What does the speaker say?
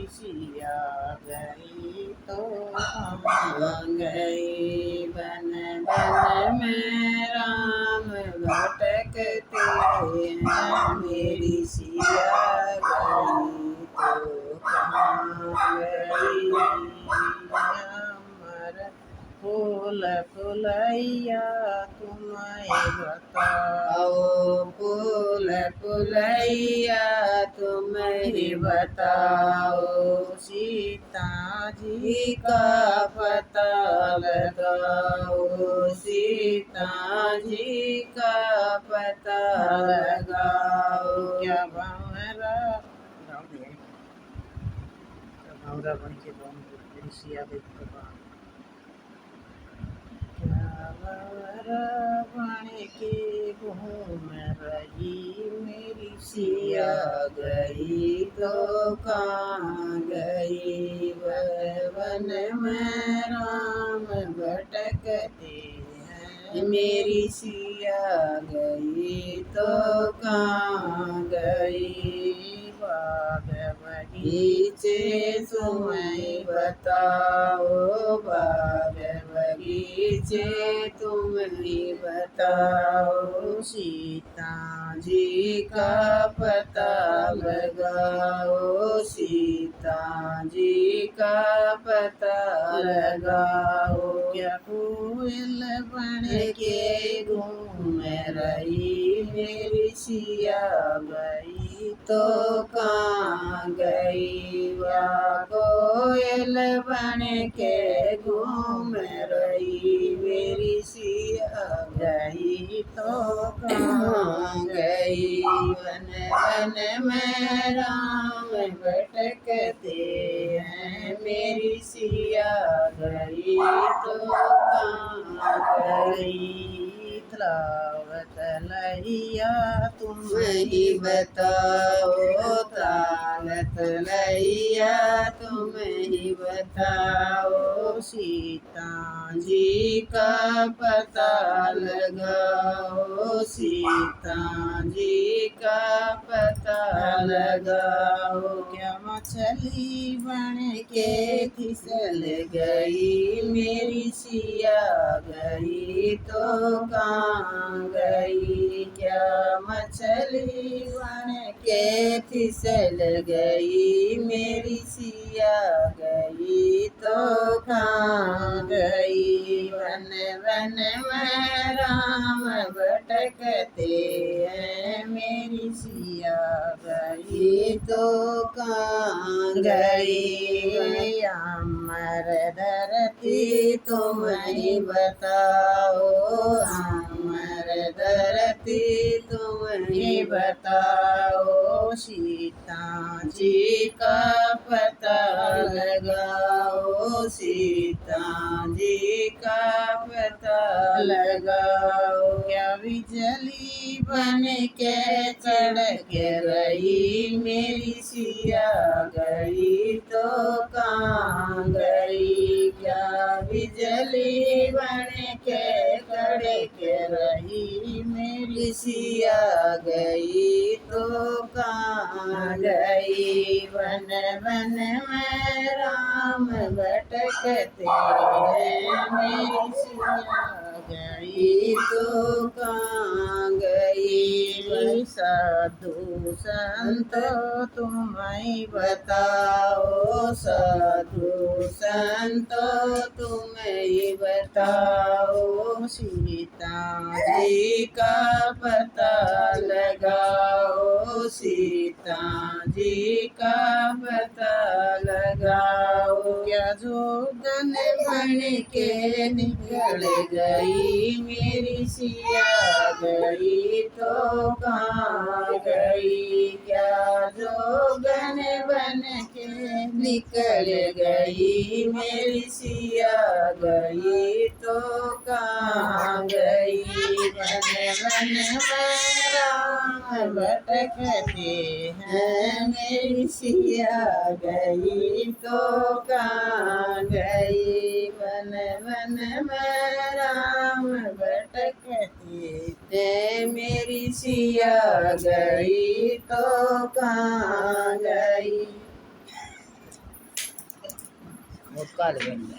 सिया गई तो कहाँ गई। वन वन में राम भटकते हैं, मेरी सिया गई तो कहाँ गई। अमर फूल फुलैया तुम्हें बताओ, फूल फुलैया तुम्हें बताओ। सीता जी का पता लगाओ, सीता जी का पता लगाओ। क्या भंवरा भंवरा बन के मेरी सिया गई तो कहाँ। बन के घूम रही मेरी सिया गई तो कहाँ गई। वन में राम भटकते हैं, मेरी सिया गई तो कहाँ गई। बाग बगीचे तुम्हें बताओ, बाग बगीचे तुम्हें बताओ। सीता जी का पता लगाओ, सीता जी का पता लगाओ। क्या कोयल बन के घूम रही मेरी सिया गई तो कहाँ गई। वह कोयल बन के घूम रही मेरी सिया गई तो कहाँ गई। वन वन में राम भटकते हैं, मेरी सिया गई तो कहाँ गई। तलावत लैया तुम ही बताओ, तालत लैया तुम ही बताओ। सीता जी का पता लगाओ, सीता जी का पता लगाओ। क्या मछली बन के फिसल गई मेरी सिया गई तो कहाँ गई। क्या मछली बन के फिसल गई मेरी सिया गई तो कहाँ गई। वन वन में राम भटकते हैं, मेरी सिया गई तो कहाँ गई। अमर धरती तुम्हें बताओ, अमर धरती तुम्हें बताओ। सीता जी का पता लगाओ, सीता जी का पता लगाओ। क्या बिजली बन के चढ़ रही मेरी सिया गई तो कहाँ गई। क्या बिजली बन के कड़क रही मेरी सिया गई तो कहाँ गई। वन वन में राम भटकते हैं, मेरी सिया गई तो कहाँ गई। साधु संत तुम्हें बताओ, साधु संत तुम्हें बताओ। सीता जी का पता लगाओ, सीता जी का पता लगाओ। क्या जोगन बन के निकल गई मेरी सिया गई तो कहाँ गई। क्या जोगन बन के निकल गई मेरी सिया गई तो कहाँ गई। वन वन में राम भटकते हैं, मेरी सिया गई तो कहाँ गई। वन वन में राम भटकते हैं, मेरी सिया गई तो कहाँ गई। ముత్కాలు వెండి